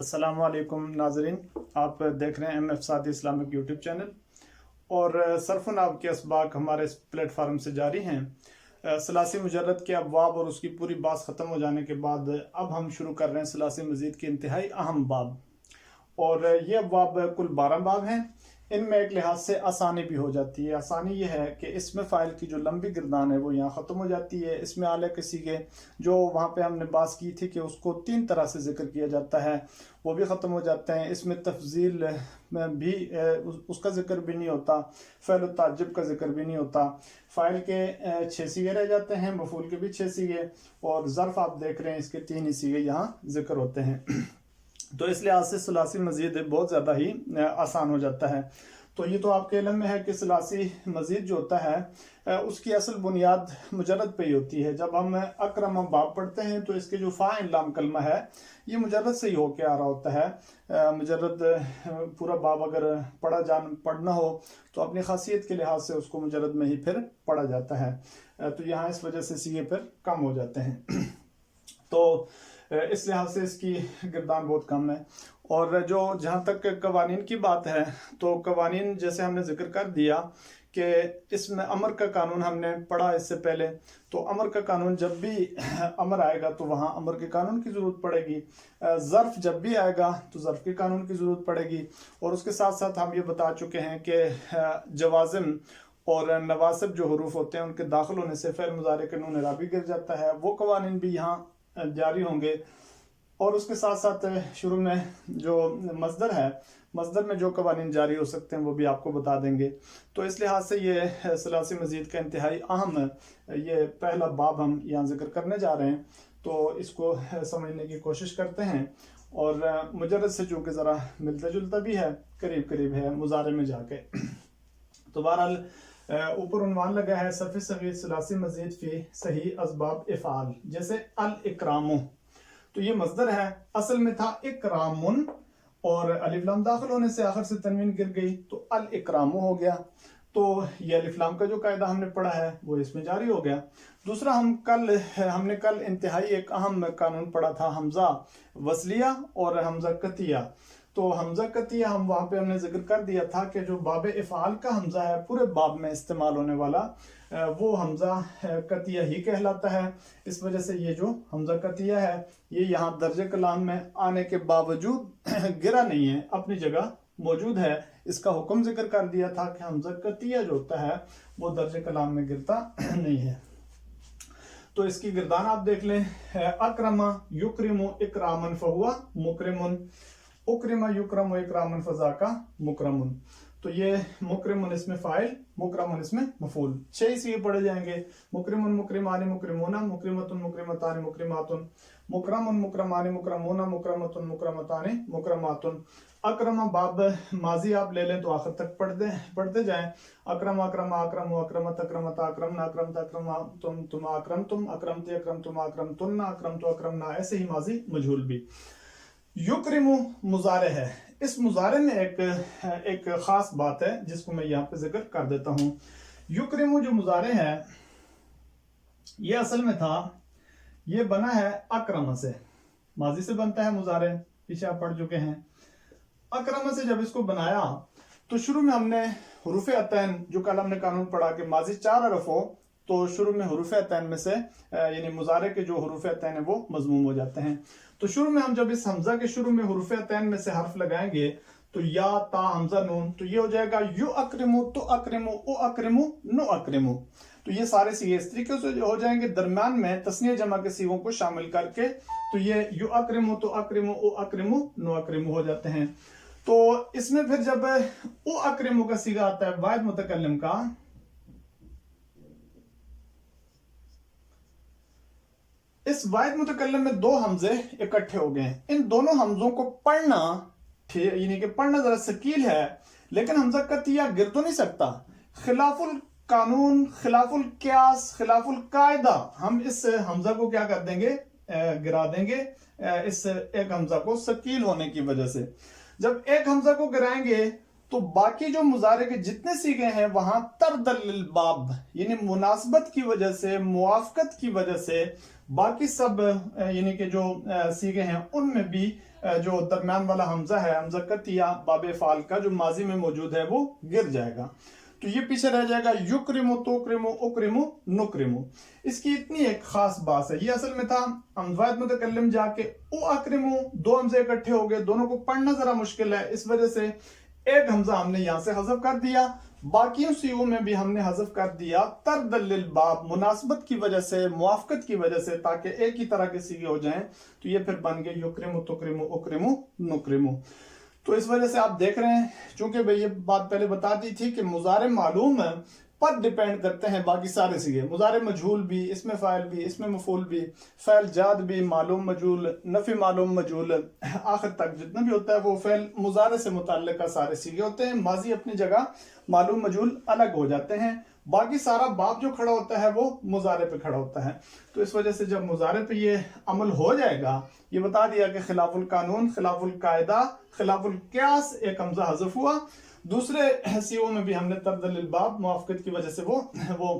अस्सलाम वालेकुम नाजरीन, आप देख रहे हैं एम एफ सादी इस्लामिक यूट्यूब चैनल और सरफनाब के असबाक हमारे इस प्लेटफार्म से जारी हैं। सलासी मुजर्रद के अबवाब और उसकी पूरी बात ख़त्म हो जाने के बाद अब हम शुरू कर रहे हैं सलासी मजीद के इंतहाई अहम बाब। और ये अबवाब कुल 12 बाब हैं। इनमें एक लिहाज से आसानी भी हो जाती है। आसानी यह है कि इसमें फ़ाइल की जो लंबी गिरदान है वो यहाँ ख़त्म हो जाती है। इसमें आले किसी के जो वहाँ पे हमने बात की थी कि उसको 3 तरह से ज़िक्र किया जाता है वो भी ख़त्म हो जाते हैं। इसमें तफजील में भी उसका ज़िक्र भी नहीं होता, फ़ैल ताज्जुब का ज़िक्र भी नहीं होता। फ़ाइल के 6 सीगे रह जाते हैं, मफ़ूल के भी 6 सीगे, और ज़र्फ़ आप देख रहे हैं इसके 3 ही सीगे यहाँ ज़िक्र होते हैं। तो इस लिहाज से सलासी मजीद बहुत ज़्यादा ही आसान हो जाता है। तो ये तो आपके इल्म में है कि सलासी मजीद जो होता है उसकी असल बुनियाद मुजर्रद पे ही होती है। जब हम अकरम बाब पढ़ते हैं तो इसके जो फ़ाइल लाम कलमा है ये मुजर्रद से ही होके आ रहा होता है। मुजर्रद पूरा बाब अगर पढ़ना हो तो अपनी खासियत के लिहाज से उसको मुजर्रद में ही फिर पढ़ा जाता है। तो यहाँ इस वजह से सीगे फिर कम हो जाते हैं। तो इस लिहाज से इसकी गिरदान बहुत कम है। और जो जहाँ तक कवानीन की बात है तो कवानीन जैसे हमने जिक्र कर दिया कि इसमें अमर का कानून हमने पढ़ा इससे पहले। तो अमर का कानून जब भी अमर आएगा तो वहाँ अमर के कानून की ज़रूरत पड़ेगी। ज़र्फ़ जब भी आएगा तो ज़र्फ़ के कानून की ज़रूरत पड़ेगी। और उसके साथ साथ हम ये बता चुके हैं कि जवाज़िम और नवासिब जो हरूफ होते हैं उनके दाखिल होने से फ़ेल मुज़ारे के नून इराबी गिर जाता है। वो कवानीन भी यहाँ जारी होंगे। और उसके साथ साथ शुरू में जो मस्दर है, मस्दर में जो कवानीन जारी हो सकते हैं वो भी आपको बता देंगे। तो इस लिहाज से ये सलासी मजीद का इंतहाई अहम ये पहला बाब हम यहाँ जिक्र करने जा रहे हैं। तो इसको समझने की कोशिश करते हैं। और मुजर्रद से चूँकि ज़रा मिलता जुलता भी है, करीब करीब है मुजारे में जाके। तो बहरहाल ऊपर उन्वान लगा है सफ़ी सगीर सलासी मजीद फ़ी सही असबाब इफ़ाल, जैसे अल इकरामु। तो ये मस्दर है, असल में था इकरामुन और अलिफ लाम दाखिल होने से आखिर से तनवीन गिर गई तो अल इकरामु हो गया। तो ये अलिफ लाम का जो कायदा हमने पढ़ा है वो इसमें जारी हो गया। दूसरा हमने कल इंतहाई एक अहम कानून पढ़ा था, हमजा वसलिया और हमजा कतिया। तो हमजा कतिया हम वहाँ पे हमने जिक्र कर दिया था कि जो बाब इफ़ाल का हमजा है पूरे बाब में इस्तेमाल होने वाला वो हमजा कतिया ही कहलाता है। इस वजह से ये जो हमजा कतिया है ये यहाँ दर्जे कलाम में आने के बावजूद गिरा नहीं है, अपनी जगह मौजूद है। इसका हुक्म जिक्र कर दिया था कि हमजा कतिया जो होता है वो दर्जे कलाम में गिरता नहीं है। तो इसकी गिरदान आप देख लें, अक्रमा युक्रिमु इकरामन फहुआ मुकरिमुन, उक्रिमा युक्रम इकरामन फजाका मुकरमुन। तो ये मुकरिमुन इसमें फ़ाइल, मुकरमुन इसमें मफूल, 6 इसी पढ़े जाएंगे। मुकरिमुन मुकरिमानी मुकरिमुना, मुकरिमतुन मुकरिमतानी मुकरिमातुन, मुकरमुन मुकरमानी मुकरमुना, मुकरमतुन मुकरमतानी मुकरमातुन। अक्रम बाब माजी आप ले लें तो आखिर तक पढ़ते जाएं। अक्रम अक्रम अक्रम अक्रमत अक्रमत अक्रम अक्रमत अक्रम तुम अक्रम तुम अक्रमते अक्रम तुम अक्रम तुन्ना अक्रम तो अक्रम ना, ऐसे ही माजी मजहूल भी। युक्रिमु मुजारे है। इस मुजारे में एक खास बात है जिसको मैं यहाँ पे जिक्र कर देता हूँ। युक्रिमु जो मुजारे है ये असल में था, ये बना है अक्रम से, माजी से बनता है मुजारे, पीछे आप पढ़ चुके हैं। अक्रम से जब इसको बनाया तो शुरू में हमने हुरूफ अतैन, जो कल हमने कानून पढ़ा कि माजी 4 हरफ हो तो शुरू में हुरूफ अतैन में से यानी मुजारे के जो हुरूफ अतैन है वो मजमूम हो जाते हैं। तो शुरू में हम जब इस हमजा के शुरू में हुरूफ अतैन में से हर्फ लगाएंगे तो या ता हमजा नून, तो ये हो जाएगा यू अक्रिमु तु अक्रिमु उ अक्रिमु नु अक्रिमु। तो ये सारे सीगे इस तरीके से हो जाएंगे, दरम्यान में तस्नीया जमा के सीगों को शामिल करके तो ये यू अक्रिमु तु अक्रिमु उ अक्रिमु नु अक्रिमु हो जाते हैं। तो इसमें फिर जब उ अक्रिमु का सीगा आता है वाहिद मुतकल्लिम का, इस वाहिद मुतकल्लिम में 2 हमजे इकट्ठे हो गए। इन दोनों हमजों को पढ़ना यानी कि पढ़ना जरा सकील है, लेकिन हमजा कतिया गिर तो नहीं सकता। खिलाफुल कानून, खिलाफुल क्यास, खिलाफुल कायदा, हम इस हमजा को क्या कर देंगे, गिरा देंगे इस एक हमजा को सकील होने की वजह से। जब एक हमजा को गिराएंगे तो बाकी जो मुजारे के जितने सीगे हैं वहां तरदल बाब यानी मुनासबत की वजह से, मुआफकत की वजह से बाकी सब यानी कि जो सीगे हैं उनमें भी जो दरम्यान वाला हमजा है, हमजा कतिया बाब फ़ाल का जो माजी में मौजूद है वो गिर जाएगा, तो ये पीछे रह जाएगा युक्रिमु तुक्रिमु उक्रिमु नुक्रिमु। इसकी इतनी एक खास बात है, ये असल में था हमज़ात मुतकल्लिम जाके ओ अक्रिमु, दो हमजे इकट्ठे हो गए, दोनों को पढ़ना जरा मुश्किल है, इस वजह से एक हमजा हमने यहाँ से हज़फ कर दिया, बाकियों सीओ में भी हमने हज़फ कर दिया तरदल्लिल बाब, मुनासबत की वजह से, मुआफ़कत की वजह से, ताकि एक ही तरह के सीगे हो जाएं। तो ये फिर बन गए युक्रिमु तुक्रिमु उक्रिमु नुक्रिमु। तो इस वजह से आप देख रहे हैं, चूंकि भाई ये बात पहले बता दी थी कि मुज़ारे मालूम पर डिपेंड करते हैं बाकी सारे सीगे, मुज़ारे मजहूल भी, इसमें फ़ाइल भी, इसमें मफ़ूल भी, फ़ैल जाद भी, मालूम मजहूल, नफ़ी मालूम मजहूल, आखिर तक जितना भी होता है वो फ़ैल मुज़ारे से मुताल्लिक़ सारे सीगे होते हैं। माजी अपनी जगह, मालूम मजहूल अलग हो जाते हैं, बाकी सारा बाब जो खड़ा होता है वो मुज़ारे पे खड़ा होता है। तो इस वजह से जब मुज़ारे पे ये अमल हो जाएगा, ये बता दिया कि खिलाफुल कानून, खिलाफुल कायदा, खिलाफुल क़ियास, एक हमजा हज़फ हुआ, दूसरे सीओ में भी हमने तरदल्लिल बाब मुआफ़कत की वजह से वो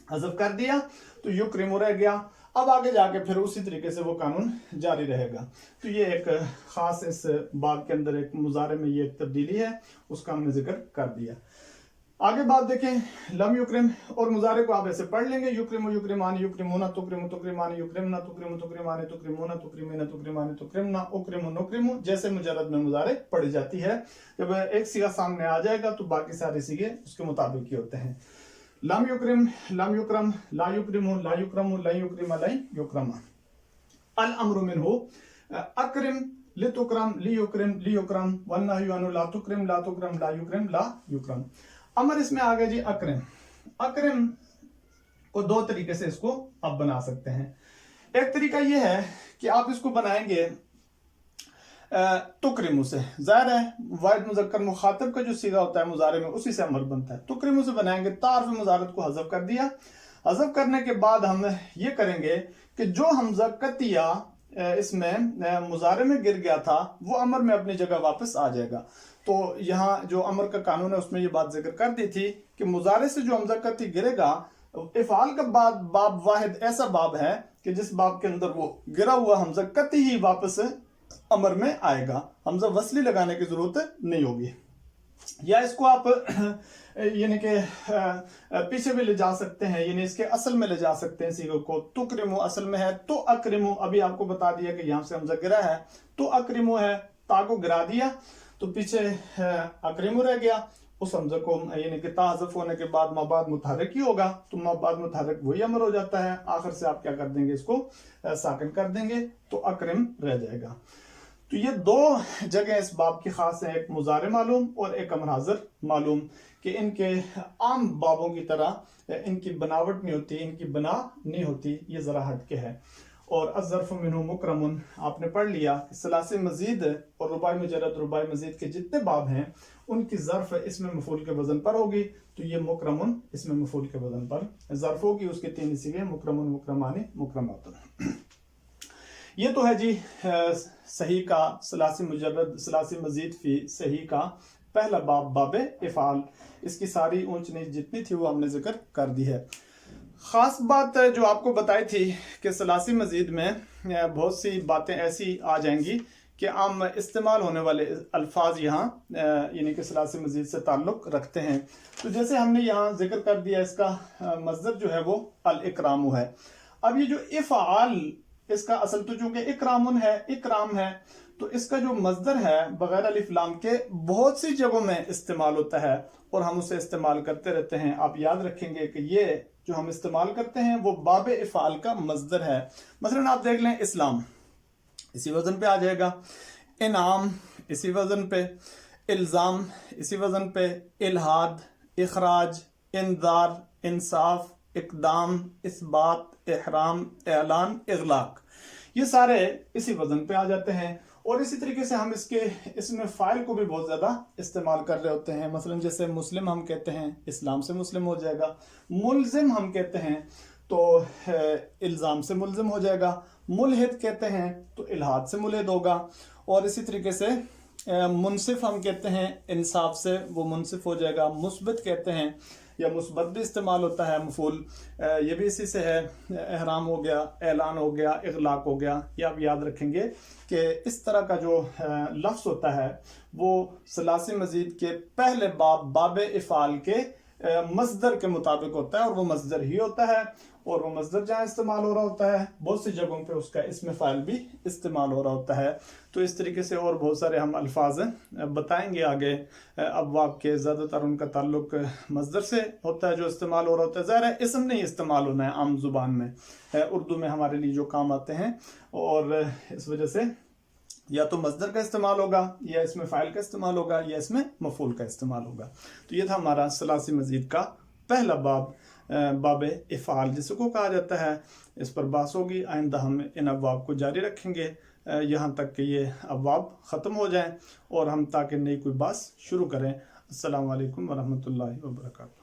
हज़फ कर दिया, तो युक्रिमु रह गया। अब आगे जाके फिर उसी तरीके से वो कानून जारी रहेगा। तो ये एक खास इस बाब के अंदर एक मुज़ारे में ये एक तब्दीली है, उसका हमने जिक्र कर दिया। आगे बात देखें, लम युक्रिम और मुज़ारे को आप ऐसे पढ़ लेंगे, युक्रिमु युक्रिमानी युक्रिमुना तुक्रिमु तुक्रिमानी युक्रिमना तुक्रिमु तुक्रिमानी तुक्रिमुना तुक्रिमीना तुक्रिमानी तुक्रिमना उक्रिमु नुक्रिमु, जैसे मुजर्रद में मुज़ारे पढ़ी जाती है। जब एक सीगा सामने आ जाएगा तो बाकी सारे सीगे उसके मुताबिक ही होते हैं। लम युक्रिम लम युक्रम, ला युक्रिमु ला युक्रमु, ला युक्रिमा ला युक्रमा। अल अम्रु मिन्हु अक्रिम लितुक्रम लियुक्रिम लियुक्रम वन्नहयु अनु ला तुक्रिम ला तुक्रम ला युक्रिम ला युक्रम। अमर इसमें आ गया जी अक्रिम। अक्रिम को दो तरीके से इसको आप बना सकते हैं। एक तरीका यह है कि आप इसको बनाएंगे तुक्रिमु से, जाहिर है वाहिद मुज़क्कर मुखातब का जो सीगा होता है मुज़ारे में उसी से अमर बनता है। तुक्रिमु से बनाएंगे, तारफ मुज़ारत को हज़फ कर दिया। हज़फ करने के बाद हम ये करेंगे कि जो हमज़ा कतिया इसमें मुज़ारे में गिर गया था वो अमर में अपनी जगह वापस आ जाएगा। तो यहाँ जो अमर का कानून है उसमें ये बात जिक्र कर दी थी कि मुज़ारे से जो हमज़ा कती गिरेगा, इफ़ाल का बाद बाब वाहिद ऐसा बाब है कि जिस बाब के अंदर वो गिरा हुआ हमज़ा कती ही वापस अमर में आएगा, हमज़ा वसली लगाने की जरूरत नहीं होगी। या इसको आप यानी कि पीछे भी ले जा सकते हैं, यानी इसके असल में ले जा सकते हैं सीगों को। तुक्रिमु असल में है तो अक्रिमु, अभी आपको बता दिया कि यहाँ से हमज़ा गिरा है तो अक्रिमु है, ता को गिरा दिया तो पीछे अक्रिमु रह गया। उस हमज़े को यानी कि ता हज़फ होने के बाद माबाद मुतहर्रिक ही होगा, तो माबाद मुतहर्रिक वही अमर हो जाता है। आखिर से आप क्या कर देंगे, इसको साकिन कर देंगे तो अक्रिम रह जाएगा। तो ये दो जगह इस बाब की खास है, एक मुज़ारे मालूम और एक अमर हाज़िर मालूम, कि इनके आम बाबों की तरह इनकी बनावट नहीं होती, इनकी बना नहीं होती, ये ज़रा हटके है। और अज़्ज़र्फ़ु मिन्हु मुकरमुन आपने पढ़ लिया कि सलासे मजीद और रुबाई मुजर्रद रुबाई मजीद के जितने बाब हैं उनकी ज़र्फ़ इसमें मफ़ूल के वज़न पर होगी, तो ये मुकरमुन इसमें मफ़ूल के वज़न पर ज़र्फ़ होगी। उसके तीन सीगे मुकरमुन मुकरमानी मुकरमातुन। ये तो है जी सही का सलासी मुजर्रद सलासी मजीद फी सही का पहला बाब, बाब इफ़ाल। इसकी सारी ऊंच नीच जितनी थी वो हमने जिक्र कर दी है। ख़ास बात जो आपको बताई थी कि सलासी मजीद में बहुत सी बातें ऐसी आ जाएंगी कि आम इस्तेमाल होने वाले अल्फाज यहाँ यानी कि सलासी मजीद से ताल्लुक़ रखते हैं। तो जैसे हमने यहाँ जिक्र कर दिया, इसका मज़दर जो है वो अल इकरामु है। अब ये जो इफ़आल, इसका असल तो चूंकि इकरामुन है, इकराम है, तो इसका जो मज़दर है बगैर अलिफ लाम के बहुत सी जगहों में इस्तेमाल होता है और हम उसे इस्तेमाल करते रहते हैं। आप याद रखेंगे कि ये जो हम इस्तेमाल करते हैं वो बाब इफ़ाल का मज़दर है। मसलन आप देख लें, इस्लाम इसी वज़न पे आ जाएगा, इनाम इसी वज़न पे, इल्ज़ाम इसी वज़न पे, इल्हाद, इखराज, इंदार, इंसाफ, इकदाम, इस्बात, इहराम, ऐलान, इगलाक, ये सारे इसी वज़न पे आ जाते हैं। और इसी तरीके से हम इसमें फ़ाइल को भी बहुत ज़्यादा इस्तेमाल कर रहे होते हैं। मसलन जैसे मुस्लिम हम कहते हैं, इस्लाम से मुस्लिम हो जाएगा। मुल्ज़िम हम कहते हैं तो इल्ज़ाम से मुल्ज़िम हो जाएगा। मुल्हिद कहते हैं तो इल्हाद से मुल्हिद होगा। और इसी तरीके से मुनसिफ हम कहते हैं, इंसाफ से वो मुनसिफ हो जाएगा। मुस्बित कहते हैं یا مثبت بھی استعمال ہوتا ہے مفعول، یہ بھی اسی سے ہے. احرام ہو گیا، اعلان ہو گیا، اغلاق ہو گیا. یہ آپ یاد رکھیں گے کہ اس طرح کا جو لفظ ہوتا ہے وہ ثلاثی مزید کے پہلے باب افعال کے مصدر کے مطابق ہوتا ہے، اور وہ مصدر ہی ہوتا ہے. اور وہ مصدر جہاں استعمال ہو رہا ہوتا ہے بہت سی جگہوں پہ اس کا اسم فاعل بھی استعمال ہو رہا ہوتا ہے. تو اس طریقے سے اور بہت سارے ہم الفاظ بتائیں گے آگے. ابواب کے زیادہ تر ان کا تعلق مصدر سے ہوتا ہے جو استعمال ہو رہا ہوتا ہے. ظاہر ہے اسم نہیں استعمال ہونا ہے عام زبان میں، اردو میں ہمارے لیے جو کام آتے ہیں، اور اس وجہ سے یا تو مصدر کا استعمال ہوگا، یا اسم فاعل کا استعمال ہوگا، یا اس میں مفعول کا استعمال ہوگا. تو یہ تھا ہمارا ثلاثی مزید کا پہلا باب، باب افعال جس کو کہا جاتا ہے. اس پر بحث ہوگی. آئندہ ہم ان ابواب کو جاری رکھیں گے یہاں تک کہ یہ ابواب ختم ہو جائیں اور ہم تاکہ نئی کوئی بحث شروع کریں. السلام علیکم ورحمۃ اللہ وبرکاتہ.